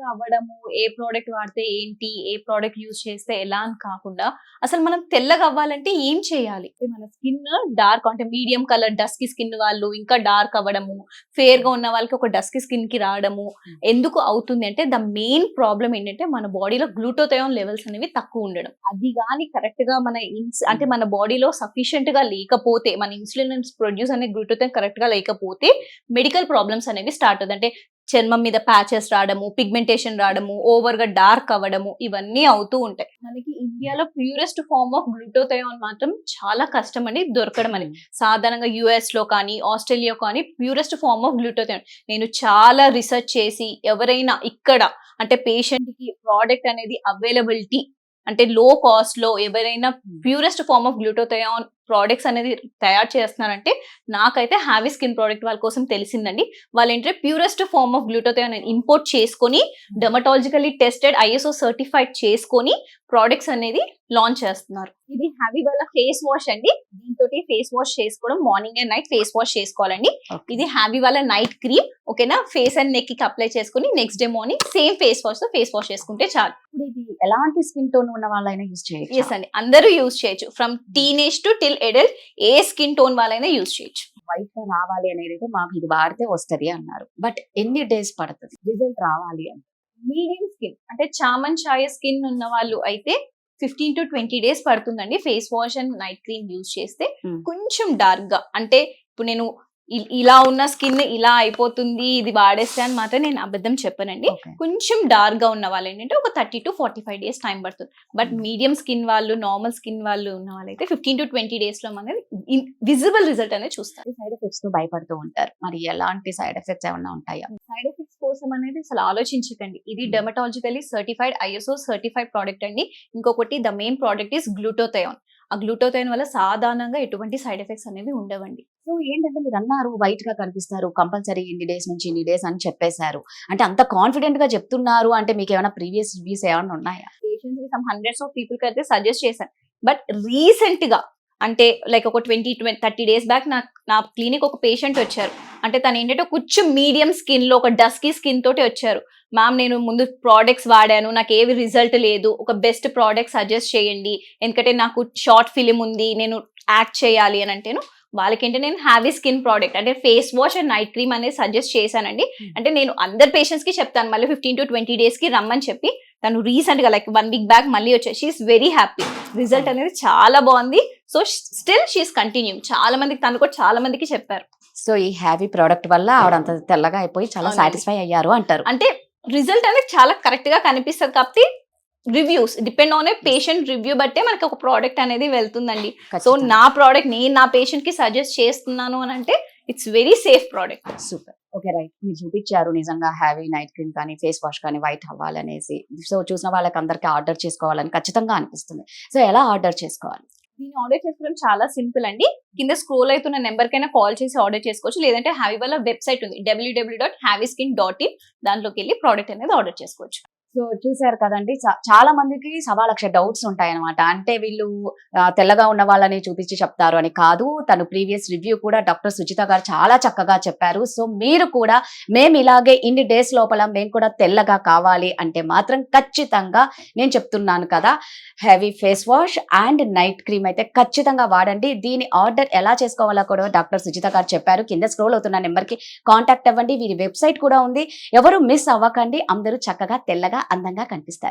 తెల్లగా అవ్వడము, ఏ ప్రోడక్ట్ వాడితే ఏంటి, ఏ ప్రోడక్ట్ యూజ్ చేస్తే ఎలా అని కాకుండా, అసలు మనం తెల్లగా అవ్వాలంటే ఏం చేయాలి? మన స్కిన్ డార్క్ అంటే మీడియం కలర్ డస్కీ స్కిన్ వాళ్ళు ఇంకా డార్క్ అవ్వడము, ఫేర్ గా ఉన్న వాళ్ళకి ఒక డస్కీ స్కిన్ కి రావడము ఎందుకు అవుతుంది అంటే, ద మెయిన్ ప్రాబ్లం ఏంటంటే మన బాడీలో గ్లూటోథయోన్ లెవెల్స్ అనేవి తక్కువ ఉండడం. అది కానీ కరెక్ట్ గా మన అంటే మన బాడీలో సఫిషియెంట్ గా లేకపోతే, మన ఇన్సులిన్ ప్రొడ్యూస్ అనే గ్లూటోథయోన్ కరెక్ట్ గా లేకపోతే మెడికల్ ప్రాబ్లమ్స్ అనేవి స్టార్ట్ అవుతాయి. అంటే చర్మం మీద ప్యాచెస్ రావడము, పిగ్మెంటేషన్ రావడము, ఓవర్ గా డార్క్ అవ్వడము, ఇవన్నీ అవుతూ ఉంటాయి. మనకి ఇండియాలో ప్యూరెస్ట్ ఫార్మ్ ఆఫ్ గ్లూటోథయోన్ మాత్రం చాలా కష్టం అండి దొరకడం అనేది. సాధారణంగా యుఎస్ లో కానీ ఆస్ట్రేలియా కానీ ప్యూరెస్ట్ ఫార్మ్ ఆఫ్ గ్లూటోథయోన్ నేను చాలా రీసెర్చ్ చేసి ఎవరైనా ఇక్కడ అంటే పేషెంట్ కి ప్రోడక్ట్ అనేది అవైలబిలిటీ అంటే లో కాస్ట్ లో ఎవరైనా ప్యూరెస్ట్ ఫార్మ్ ఆఫ్ గ్లూటోథయోన్ ప్రోడక్ట్స్ అనేది తయారు చేస్తున్నారంటే నాకైతే హ్యావీ స్కిన్ ప్రోడక్ట్ వాళ్ళ కోసం తెలిసిందండి. వాళ్ళు ఏంటంటే ప్యూరెస్ట్ ఫార్మ్ ఆఫ్ గ్లూటోథయోన్ ఇంపోర్ట్ చేసుకొని డెర్మటాలజికల్లీ టెస్టెడ్ ఐఎస్ఓ సర్టిఫైడ్ చేసుకొని ప్రోడక్ట్స్ అనేది లాంచ్ చేస్తున్నారు. ఇది హ్యావీ వాళ్ళ ఫేస్ వాష్ అండి. దీంతో ఫేస్ వాష్ చేసుకోవడం morning and night face wash చేసుకోవాలండి. ఇది హ్యావీ వాళ్ళ నైట్ క్రీమ్ ఓకేనా, ఫేస్ అండ్ నెక్ కి అప్లై చేసుకుని next day morning same face wash తో ఫేస్ వాష్ చేసుకుంటే చాలు. ఇది ఎలాంటి స్కిన్ టోన్ ఉన్న వాళ్ళైనా యూజ్ చేయొచ్చు? ఎస్ అండి, అందరూ యూజ్ చేయొచ్చు. From teenage to till adult A skin tone వాళ్ళైనా యూజ్ చేయొచ్చు. వైట్ గా రావాలి అనేది అయితే మాకు ఇది వాడితే వస్తది అన్నారు. బట్ ఎన్ని డేస్ పడుతుంది రిజల్ట్ రావాలి అంటే? మీడియం స్కిన్ అంటే చామన్ ఛాయ స్కిన్ ఉన్న వాళ్ళు అయితే 15 to 20 days పడుతుందండి face wash and night cream use చేస్తే. కొంచెం డార్క్ గా అంటే ఇప్పుడు నేను ఇలా ఉన్న స్కిన్ ఇలా అయిపోతుంది ఇది వాడేస్తే అని మాత్రం నేను అబద్ధం చెప్పనండి. కొంచెం డార్క్ గా ఉన్న వాళ్ళు ఏంటంటే ఒక 30 to 45 days టైం పడుతుంది. బట్ మీడియం స్కిన్ వాళ్ళు, నార్మల్ స్కిన్ వాళ్ళు ఉన్న వాళ్ళైతే 15 to 20 days లో అనేది విజిబుల్ రిజల్ట్ అనేది చూస్తారు. సైడ్ ఎఫెక్ట్స్ తో భయపడుతూ ఉంటారు, మరి ఎలాంటి సైడ్ ఎఫెక్ట్స్ ఏమైనా ఉంటాయా? సైడ్ ఎఫెక్ట్స్ కోసం అనేది అసలు ఆలోచించకండి. ఇది dermatologically certified ISO certified product అండి. ఇంకొకటి ద మెయిన్ ప్రోడక్ట్ ఈస్ గ్లూటోథయోన్. ఆ గ్లూటోథయోన్ వల్ల సాధారణంగా ఎటువంటి సైడ్ ఎఫెక్ట్స్ అనేవి ఉండవండి. సో ఏంటంటే మీరు అన్నారు వైట్ గా కనిపిస్తారు, కంపల్సరీ ఇన్ని డేస్ నుంచి ఇన్ని డేస్ అని చెప్పేశారు. అంటే అంత కాన్ఫిడెంట్ గా చెప్తున్నారు అంటే మీకు ఏమైనా ప్రీవియస్ రివ్యూస్ ఏమైనా ఉన్నాయా? పేషెంట్స్ కి సమ్ హండ్రెడ్స్ ఆఫ్ పీపుల్ కి అయితే సజెస్ట్ చేశాను. బట్ రీసెంట్ గా అంటే లైక్ ఒక 20-30 days బ్యాక్ నా క్లినిక్ ఒక పేషెంట్ వచ్చారు. అంటే తను ఏంటంటే కొంచెం మీడియం స్కిన్ లో ఒక డస్కీ స్కిన్ తోటి వచ్చారు. మ్యామ్ నేను ముందు ప్రోడక్ట్స్ వాడాను, నాకు ఏవి రిజల్ట్ లేదు, ఒక బెస్ట్ ప్రోడక్ట్ సజెస్ట్ చేయండి, ఎందుకంటే నాకు షార్ట్ ఫిలిం ఉంది, నేను యాక్ట్ చేయాలి అని అంటేను వాళ్ళకి ఏంటంటే నేను హ్యావీ స్కిన్ ప్రోడక్ట్ అంటే face wash and night cream అనేది సజెస్ట్ చేశానండి. అంటే నేను అందరు పేషెంట్స్ కి చెప్తాను మళ్ళీ 15 to 20 days కి రమ్మని చెప్పి. తను రీసెంట్ గా లైక్ 1 week బ్యాక్ మళ్ళీ వచ్చాయి. షీఈస్ వెరీ హ్యాపీ, రిజల్ట్ అనేది చాలా బాగుంది. So still she is continue. చాలా మందికి తను కూడా చాలా మందికి చెప్పారు. సో ఈ హ్యావీ ప్రోడక్ట్ వల్ల ఆవిడంత తెల్లగా అయిపోయి చాలా సాటిస్ఫై అయ్యారు అంటారు. అంటే రిజల్ట్ అనేది చాలా కరెక్ట్ గా కనిపిస్తుంది కాబట్టి reviews depend on a patient review బట్టే మనకి ఒక ప్రోడక్ట్ అనేది వెళ్తుందండి. సో నా ప్రోడక్ట్ నేను నా పేషెంట్ కి సజెస్ట్ చేస్తున్నాను అని అంటే it's very safe product. Super. Okay right, మీరు చూపించారు నిజంగా హ్యావీ నైట్ క్రీమ్ కానీ ఫేస్ వాష్ కానీ వైట్ అవ్వాలనేసి. సో చూసిన వాళ్ళకి అందరికి ఆర్డర్ చేసుకోవాలని ఖచ్చితంగా అనిపిస్తుంది. సో ఎలా ఆర్డర్ చేసుకోవాలి? దీన్ని ఆర్డర్ చేసుకోవడం చాలా సింపుల్ అండి. కింద స్క్రోల్ అవుతున్న నెంబర్ కైనా కాల్ చేసి ఆర్డర్ చేసుకోవచ్చు, లేదంటే హ్యావీ వాళ్ళ వెబ్సైట్ ఉంది www.havyskin.in, దాంట్లోకి వెళ్ళి ప్రోడక్ట్ అనేది ఆర్డర్ చేసుకోవచ్చు. సో చూసారు కదండి, చాలా మందికి 1,00,000 డౌట్స్ ఉంటాయి అనమాట. అంటే వీళ్ళు తెల్లగా ఉన్న వాళ్ళని చూపించి చెప్తారు అని కాదు. తను ప్రీవియస్ రివ్యూ కూడా డాక్టర్ సుజిత గారు చాలా చక్కగా చెప్పారు. సో మీరు కూడా మేము ఇలాగే ఇన్ని డేస్ లోపల మేము కూడా తెల్లగా కావాలి అంటే మాత్రం ఖచ్చితంగా నేను చెప్తున్నాను కదా, heavy face wash and night cream అయితే ఖచ్చితంగా వాడండి. దీని ఆర్డర్ ఎలా చేసుకోవాలో కూడా డాక్టర్ సుజిత గారు చెప్పారు. కింద స్క్రోల్ అవుతున్న నెంబర్కి కాంటాక్ట్ అవ్వండి. వీరి వెబ్సైట్ కూడా ఉంది, ఎవరు మిస్ అవ్వకండి. అందరూ చక్కగా తెల్లగా అందంగా కనిపిస్తారు.